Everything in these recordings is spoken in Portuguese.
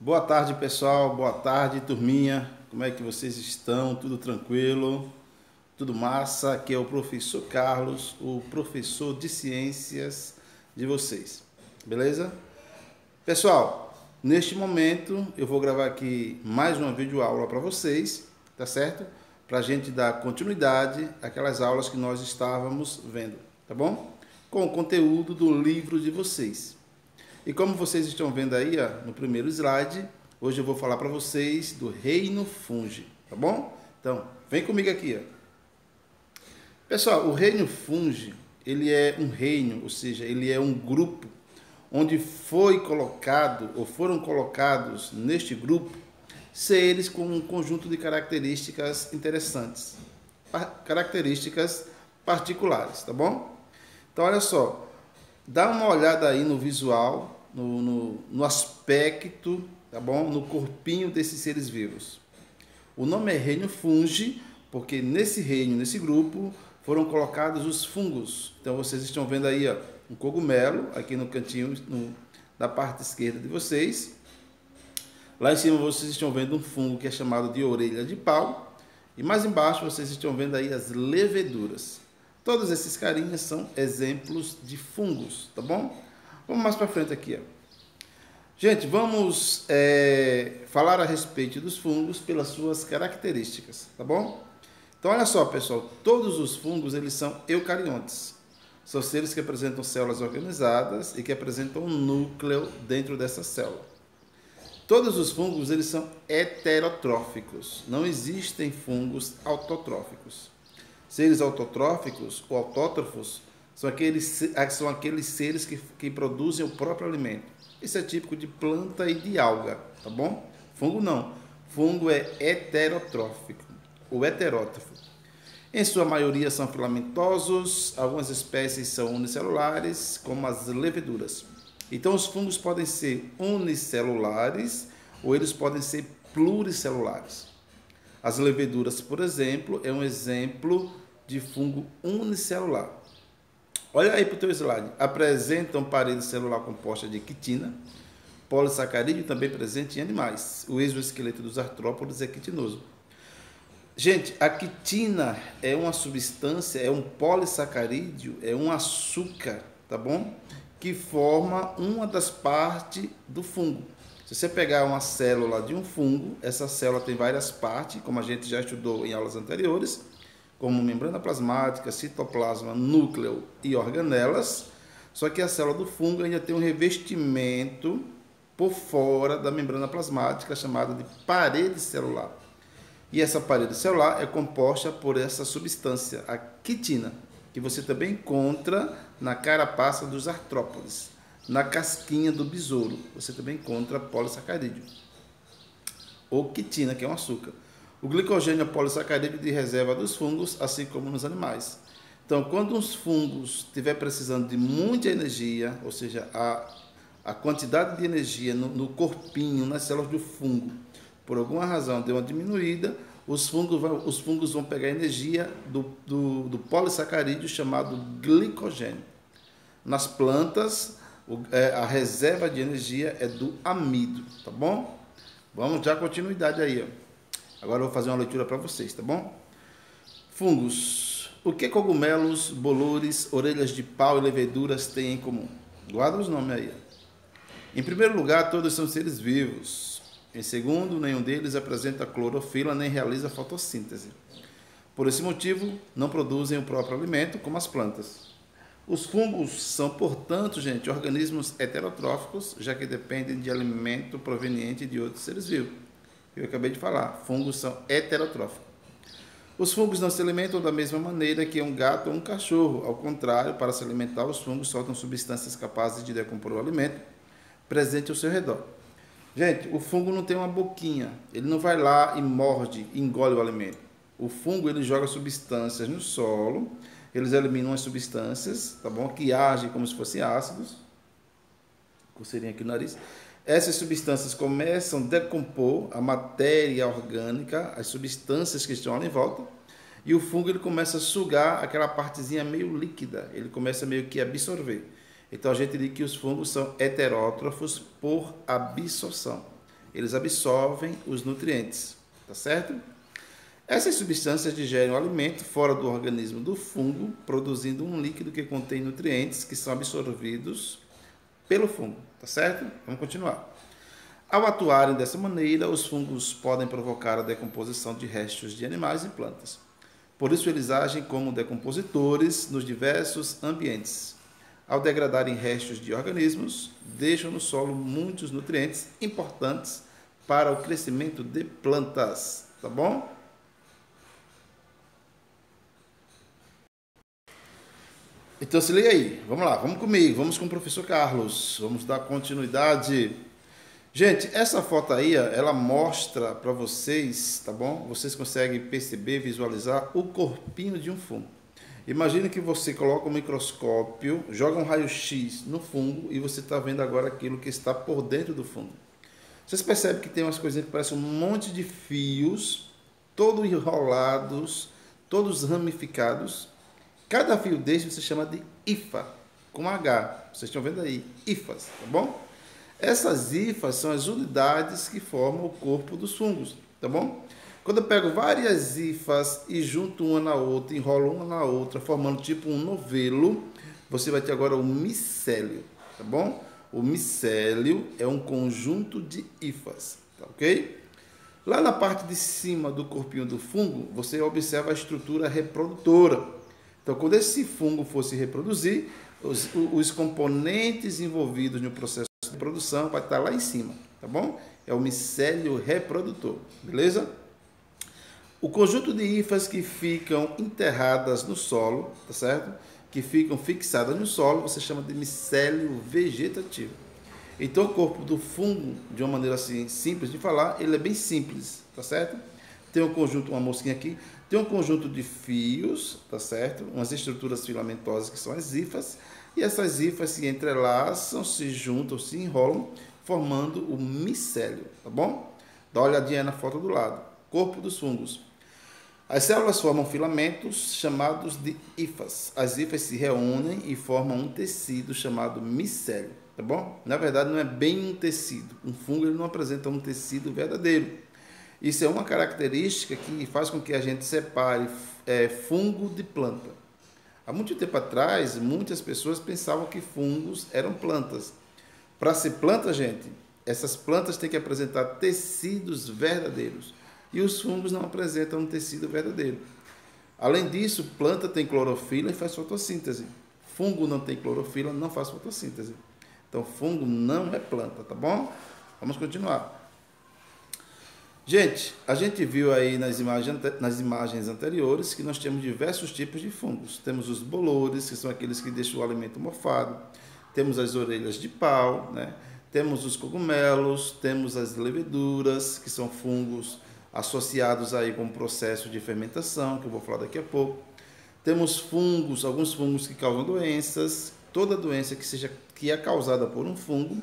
Boa tarde, pessoal. Boa tarde, turminha. Como é que vocês estão? Tudo tranquilo? Tudo massa? Aqui é o professor Carlos, o professor de ciências de vocês. Beleza? Pessoal, neste momento eu vou gravar aqui mais uma videoaula para vocês, tá certo? Para a gente dar continuidade àquelas aulas que nós estávamos vendo, tá bom? Com o conteúdo do livro de vocês. E como vocês estão vendo aí, ó, no primeiro slide, hoje eu vou falar para vocês do reino fungi, tá bom? Então, vem comigo aqui, ó. Pessoal, o reino fungi, ele é um reino, ou seja, ele é um grupo onde foi colocado ou foram colocados neste grupo seres com um conjunto de características interessantes, características particulares, tá bom? Então, olha só, dá uma olhada aí no visual, no aspecto, tá bom? No corpinho desses seres vivos. O nome é reino fungi, porque nesse reino, nesse grupo, foram colocados os fungos. Então vocês estão vendo aí, ó, um cogumelo, aqui no cantinho, da parte esquerda de vocês. Lá em cima vocês estão vendo um fungo que é chamado de orelha de pau. E mais embaixo vocês estão vendo aí as leveduras. Todos esses carinhas são exemplos de fungos, tá bom? Vamos mais para frente aqui, ó. Gente, vamos falar a respeito dos fungos pelas suas características, tá bom? Então, olha só, pessoal, todos os fungos, eles são eucariontes. São seres que apresentam células organizadas e que apresentam um núcleo dentro dessa célula. Todos os fungos, eles são heterotróficos. Não existem fungos autotróficos. Seres autotróficos ou autótrofos são aqueles seres que produzem o próprio alimento. Isso é típico de planta e de alga, tá bom? Fungo não. Fungo é heterotrófico ou heterótrofo. Em sua maioria são filamentosos, algumas espécies são unicelulares, como as leveduras. Então os fungos podem ser unicelulares ou eles podem ser pluricelulares. As leveduras, por exemplo, é um exemplo de fungo unicelular. Olha aí para o teu slide. Apresentam parede celular composta de quitina, polissacarídeo também presente em animais. O exoesqueleto dos artrópodes é quitinoso. Gente, a quitina é uma substância, é um polissacarídeo, é um açúcar, tá bom? Que forma uma das partes do fungo. Se você pegar uma célula de um fungo, essa célula tem várias partes, como a gente já estudou em aulas anteriores, como membrana plasmática, citoplasma, núcleo e organelas. Só que a célula do fungo ainda tem um revestimento por fora da membrana plasmática, chamada de parede celular. E essa parede celular é composta por essa substância, a quitina, que você também encontra na carapaça dos artrópodes, na casquinha do besouro. Você também encontra polissacarídeo, ou quitina, que é um açúcar. O glicogênio é polissacarídeo de reserva dos fungos, assim como nos animais. Então, quando os fungos estiver precisando de muita energia, ou seja, a quantidade de energia no corpinho, nas células do fungo, por alguma razão deu uma diminuída, os fungos vão pegar energia do polissacarídeo chamado glicogênio. Nas plantas, a reserva de energia é do amido, tá bom? Vamos dar continuidade aí, ó. Agora eu vou fazer uma leitura para vocês, tá bom? Fungos. O que cogumelos, bolores, orelhas de pau e leveduras têm em comum? Guarda os nomes aí. Em primeiro lugar, todos são seres vivos. Em segundo, nenhum deles apresenta clorofila nem realiza fotossíntese. Por esse motivo, não produzem o próprio alimento, como as plantas. Os fungos são, portanto, gente, organismos heterotróficos, já que dependem de alimento proveniente de outros seres vivos. Eu acabei de falar, fungos são heterotróficos. Os fungos não se alimentam da mesma maneira que um gato ou um cachorro. Ao contrário, para se alimentar, os fungos soltam substâncias capazes de decompor o alimento presente ao seu redor. Gente, o fungo não tem uma boquinha. Ele não vai lá e morde, engole o alimento. O fungo, ele joga substâncias no solo, eles eliminam as substâncias, tá bom? Que agem como se fossem ácidos. Coceirinha aqui no nariz. Essas substâncias começam a decompor a matéria orgânica, as substâncias que estão ali em volta, e o fungo ele começa a sugar aquela partezinha meio líquida, ele começa meio que a absorver. Então a gente diz que os fungos são heterótrofos por absorção. Eles absorvem os nutrientes, tá certo? Essas substâncias digerem o alimento fora do organismo do fungo, produzindo um líquido que contém nutrientes que são absorvidos pelo fungo, tá certo? Vamos continuar. Ao atuarem dessa maneira, os fungos podem provocar a decomposição de restos de animais e plantas. Por isso, eles agem como decompositores nos diversos ambientes. Ao degradarem restos de organismos, deixam no solo muitos nutrientes importantes para o crescimento de plantas, tá bom? Então se liga aí, vamos lá, vamos comigo, vamos com o professor Carlos, vamos dar continuidade. Gente, essa foto aí, ela mostra para vocês, tá bom? Vocês conseguem perceber, visualizar o corpinho de um fungo. Imagine que você coloca um microscópio, joga um raio-x no fungo e você está vendo agora aquilo que está por dentro do fungo. Vocês percebem que tem umas coisinhas que parecem um monte de fios, todos enrolados, todos ramificados. Cada fio desse você chama de hifa, com H. Vocês estão vendo aí, hifas, tá bom? Essas hifas são as unidades que formam o corpo dos fungos, tá bom? Quando eu pego várias hifas e junto uma na outra, enrolo uma na outra, formando tipo um novelo, você vai ter agora o micélio, tá bom? O micélio é um conjunto de hifas, tá ok? Lá na parte de cima do corpinho do fungo, você observa a estrutura reprodutora. Então, quando esse fungo for se reproduzir, os componentes envolvidos no processo de produção vai estar lá em cima, tá bom? É o micélio reprodutor, beleza? O conjunto de hifas que ficam enterradas no solo, tá certo? Que ficam fixadas no solo, você chama de micélio vegetativo. Então, o corpo do fungo, de uma maneira assim simples de falar, ele é bem simples, tá certo? Tem um conjunto, uma mosquinha aqui, tem um conjunto de fios, tá certo? Umas estruturas filamentosas que são as hifas, e essas hifas se entrelaçam, se juntam, se enrolam, formando o micélio, tá bom? Dá uma olhadinha na foto do lado. Corpo dos fungos. As células formam filamentos chamados de hifas. As hifas se reúnem e formam um tecido chamado micélio, tá bom? Na verdade, não é bem um tecido. Um fungo ele não apresenta um tecido verdadeiro. Isso é uma característica que faz com que a gente separe fungo de planta. Há muito tempo atrás, muitas pessoas pensavam que fungos eram plantas. Para ser planta, gente, essas plantas têm que apresentar tecidos verdadeiros. E os fungos não apresentam um tecido verdadeiro. Além disso, planta tem clorofila e faz fotossíntese. Fungo não tem clorofila, não faz fotossíntese. Então, fungo não é planta, tá bom? Vamos continuar. Gente, a gente viu aí nas imagens anteriores que nós temos diversos tipos de fungos. Temos os bolores, que são aqueles que deixam o alimento mofado. Temos as orelhas de pau, né? Temos os cogumelos, temos as leveduras, que são fungos associados aí com o processo de fermentação, que eu vou falar daqui a pouco. Temos fungos, alguns fungos que causam doenças. Toda doença que é causada por um fungo,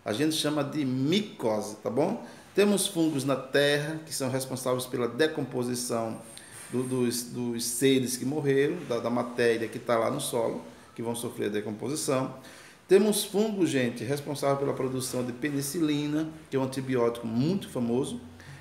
a gente chama de micose, tá bom? Temos fungos na terra, que são responsáveis pela decomposição dos seres que morreram, da matéria que está lá no solo, que vão sofrer a decomposição. Temos fungos, gente, responsáveis pela produção de penicilina, que é um antibiótico muito famoso.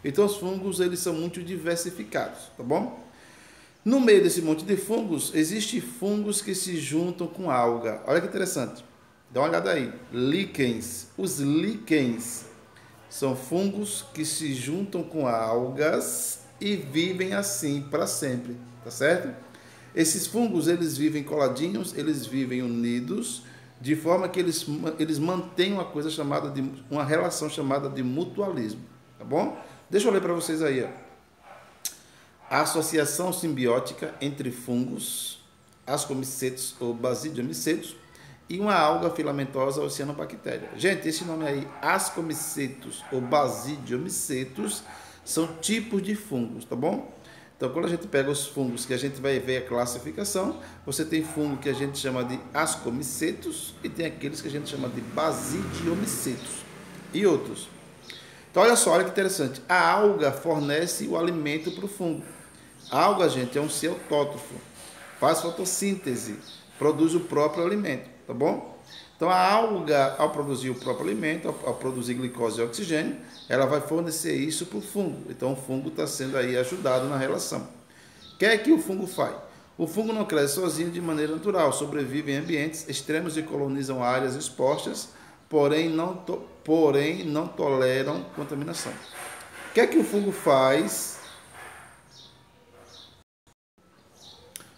Então, os fungos, eles são muito diversificados, tá bom? No meio desse monte de fungos, existem fungos que se juntam com alga. Olha que interessante. Dá uma olhada aí. Líquens. Os líquens são fungos que se juntam com algas e vivem assim para sempre, tá certo? Esses fungos, eles vivem coladinhos, eles vivem unidos, de forma que eles mantêm uma relação chamada de mutualismo, tá bom? Deixa eu ler para vocês aí, ó. A associação simbiótica entre fungos, ascomicetos ou basidiomicetos, e uma alga filamentosa oceanobactéria. Gente, esse nome aí, ascomicetos ou basidiomicetos, são tipos de fungos, tá bom? Então, quando a gente pega os fungos que a gente vai ver a classificação, você tem fungo que a gente chama de ascomicetos e tem aqueles que a gente chama de basidiomicetos e outros. Então, olha só, olha que interessante. A alga fornece o alimento para o fungo. A alga, gente, é um ser autótrofo, faz fotossíntese, produz o próprio alimento, tá bom? Então a alga, ao produzir o próprio alimento, ao produzir glicose e oxigênio, ela vai fornecer isso para o fungo. Então o fungo está sendo aí ajudado na relação. O que é que o fungo faz? O fungo não cresce sozinho de maneira natural, sobrevive em ambientes extremos e colonizam áreas expostas, porém não toleram contaminação. O que é que o fungo faz?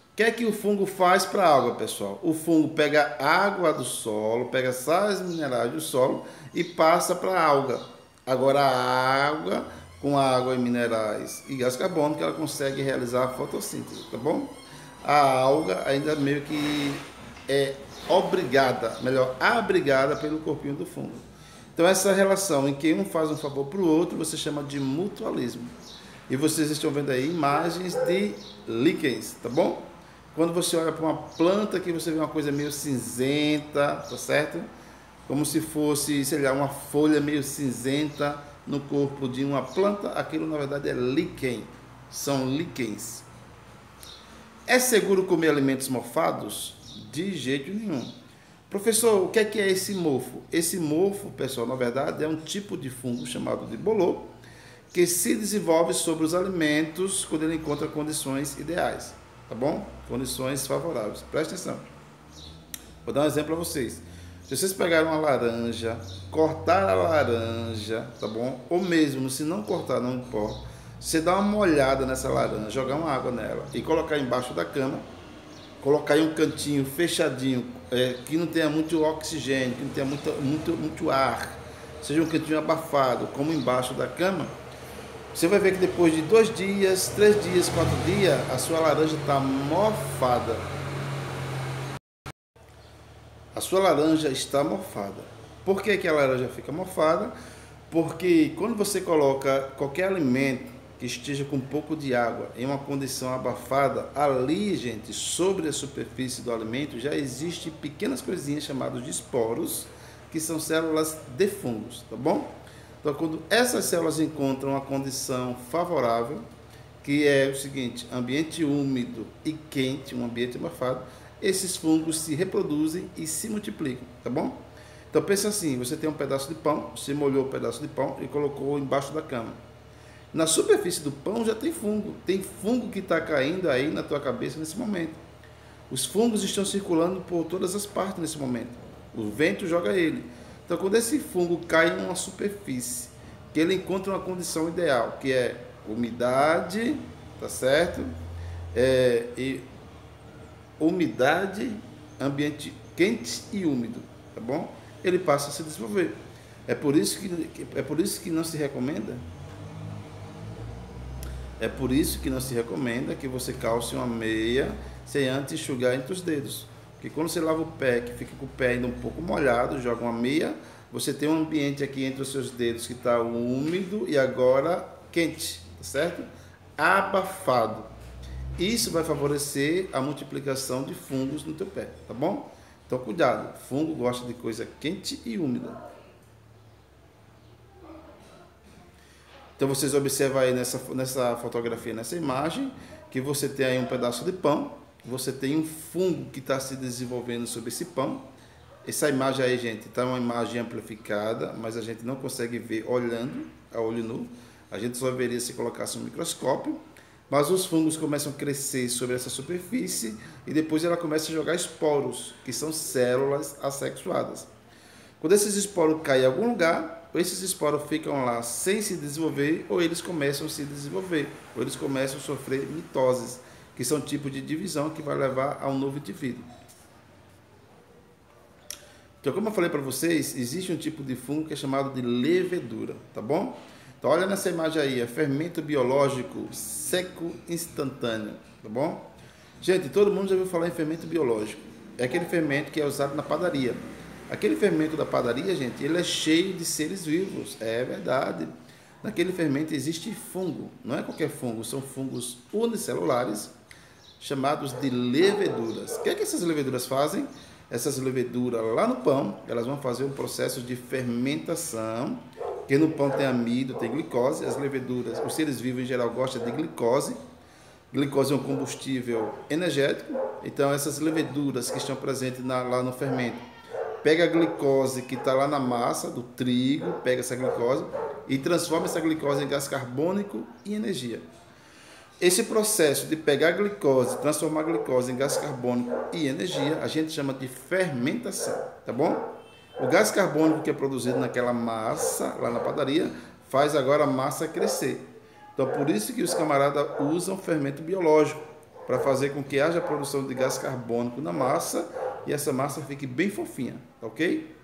O que é que o fungo faz para a água, pessoal? O fungo pega água do solo, pega sais minerais do solo e passa para a alga. Agora a água, com água e minerais e gás carbônico, ela consegue realizar a fotossíntese, tá bom? A alga ainda meio que é obrigada, melhor, abrigada pelo corpinho do fungo. Então essa relação em que um faz um favor para o outro, você chama de mutualismo. E vocês estão vendo aí imagens de líquens, tá bom? Quando você olha para uma planta que você vê uma coisa meio cinzenta, tá certo? Como se fosse, sei lá, uma folha meio cinzenta no corpo de uma planta, aquilo na verdade é líquen, são líquens. É seguro comer alimentos mofados? De jeito nenhum. Professor, o que é esse mofo? Esse mofo, pessoal, na verdade é um tipo de fungo chamado de bolor, que se desenvolve sobre os alimentos quando ele encontra condições ideais. Tá bom? Condições favoráveis. Presta atenção. Vou dar um exemplo para vocês. Se vocês pegarem uma laranja, cortar a laranja, tá bom? Ou mesmo, se não cortar, não importa. Você dá uma molhada nessa laranja, jogar uma água nela e colocar embaixo da cama, colocar em um cantinho fechadinho, que não tenha muito oxigênio, que não tenha muito ar, seja um cantinho abafado, como embaixo da cama, você vai ver que depois de 2 dias, 3 dias, 4 dias, a sua laranja está mofada. A sua laranja está mofada. Por que a laranja fica mofada? Porque quando você coloca qualquer alimento que esteja com um pouco de água em uma condição abafada, ali, gente, sobre a superfície do alimento já existem pequenas coisinhas chamadas de esporos, que são células de fungos, tá bom? Então, quando essas células encontram uma condição favorável, que é o seguinte, ambiente úmido e quente, um ambiente abafado, esses fungos se reproduzem e se multiplicam, tá bom? Então, pensa assim, você tem um pedaço de pão, você molhou o pedaço de pão e colocou embaixo da cama. Na superfície do pão já tem fungo que está caindo aí na tua cabeça nesse momento. Os fungos estão circulando por todas as partes nesse momento. O vento joga ele. Então, quando esse fungo cai em uma superfície, que ele encontra uma condição ideal, que é umidade, tá certo? E umidade, ambiente quente e úmido, tá bom? Ele passa a se desenvolver. É por isso que não se recomenda. É por isso que não se recomenda que você calce uma meia sem antes enxugar entre os dedos. Porque quando você lava o pé, que fica com o pé ainda um pouco molhado, joga uma meia, você tem um ambiente aqui entre os seus dedos que está úmido e agora quente, tá certo? Abafado. Isso vai favorecer a multiplicação de fungos no teu pé, tá bom? Então cuidado, fungo gosta de coisa quente e úmida. Então vocês observam aí nessa fotografia, nessa imagem, que você tem aí um pedaço de pão, você tem um fungo que está se desenvolvendo sobre esse pão. Essa imagem aí, gente, está uma imagem amplificada, mas a gente não consegue ver olhando a olho nu. A gente só veria se colocasse um microscópio. Mas os fungos começam a crescer sobre essa superfície e depois ela começa a jogar esporos, que são células assexuadas. Quando esses esporos caem em algum lugar, esses esporos ficam lá sem se desenvolver, ou eles começam a se desenvolver, ou eles começam a sofrer mitoses, que são tipos de divisão que vai levar a um novo indivíduo. Então, como eu falei para vocês, existe um tipo de fungo que é chamado de levedura, tá bom? Então, olha nessa imagem aí, é fermento biológico seco instantâneo, tá bom? Gente, todo mundo já ouviu falar em fermento biológico. É aquele fermento que é usado na padaria. Aquele fermento da padaria, gente, ele é cheio de seres vivos, é verdade. Naquele fermento existe fungo, não é qualquer fungo, são fungos unicelulares, chamados de leveduras. O que é que essas leveduras fazem? Essas leveduras lá no pão, elas vão fazer um processo de fermentação, porque no pão tem amido, tem glicose, as leveduras, os seres vivos em geral gostam de glicose. Glicose é um combustível energético, então essas leveduras que estão presentes lá no fermento pega a glicose que está lá na massa do trigo, pega essa glicose e transforma essa glicose em gás carbônico e energia. Esse processo de pegar a glicose, transformar a glicose em gás carbônico e energia, a gente chama de fermentação, tá bom? O gás carbônico que é produzido naquela massa, lá na padaria, faz agora a massa crescer. Então, por isso que os camaradas usam fermento biológico, para fazer com que haja produção de gás carbônico na massa e essa massa fique bem fofinha, ok?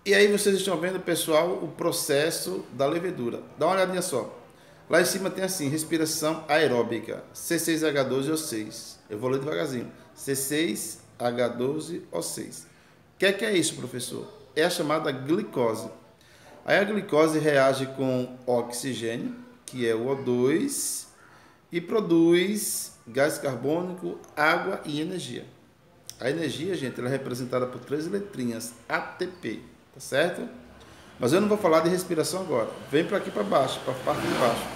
E aí vocês estão vendo, pessoal, o processo da levedura. Dá uma olhadinha só. Lá em cima tem assim, respiração aeróbica, C6H12O6. Eu vou ler devagarzinho. C6H12O6. O que é isso, professor? É a chamada glicose. Aí a glicose reage com oxigênio, que é o O2, e produz gás carbônico, água e energia. A energia, gente, ela é representada por 3 letrinhas, ATP, tá certo? Mas eu não vou falar de respiração agora. Vem para aqui para baixo, para a parte de baixo.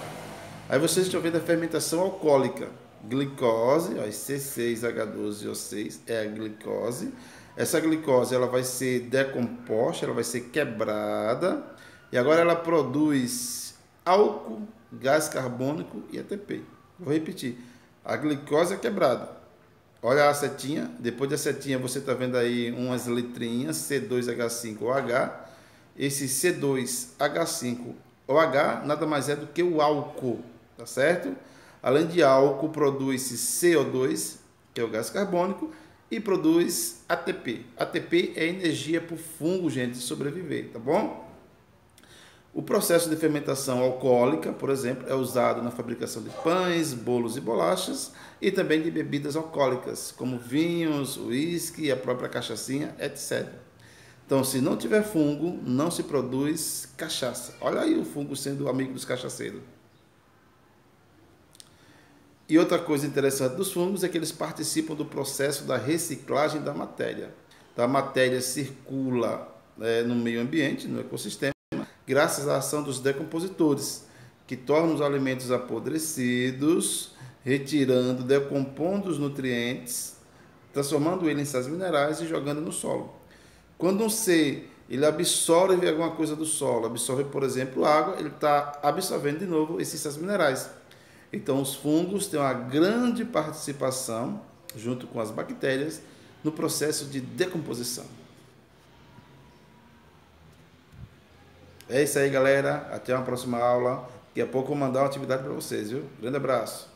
Aí vocês estão vendo a fermentação alcoólica. Glicose, ó, C6H12O6 é a glicose. Essa glicose ela vai ser decomposta, ela vai ser quebrada. E agora ela produz álcool, gás carbônico e ATP. Vou repetir. A glicose é quebrada. Olha a setinha. Depois da setinha você está vendo aí umas letrinhas C2H5OH. Esse C2H5OH nada mais é do que o álcool, tá certo? Além de álcool, produz-se CO2, que é o gás carbônico, e produz ATP. ATP é energia para o fungo, gente, sobreviver, tá bom? O processo de fermentação alcoólica, por exemplo, é usado na fabricação de pães, bolos e bolachas e também de bebidas alcoólicas, como vinhos, uísque, a própria cachaçinha, etc. Então, se não tiver fungo, não se produz cachaça. Olha aí o fungo sendo amigo dos cachaceiros. E outra coisa interessante dos fungos é que eles participam do processo da reciclagem da matéria. Então, a matéria circula no meio ambiente, no ecossistema, graças à ação dos decompositores, que tornam os alimentos apodrecidos, retirando, decompondo os nutrientes, transformando ele em sais minerais e jogando no solo. Quando um ser ele absorve alguma coisa do solo, absorve, por exemplo, água, ele está absorvendo de novo esses sais minerais. Então, os fungos têm uma grande participação, junto com as bactérias, no processo de decomposição. É isso aí, galera. Até uma próxima aula. Daqui a pouco eu vou mandar uma atividade para vocês, viu? Grande abraço.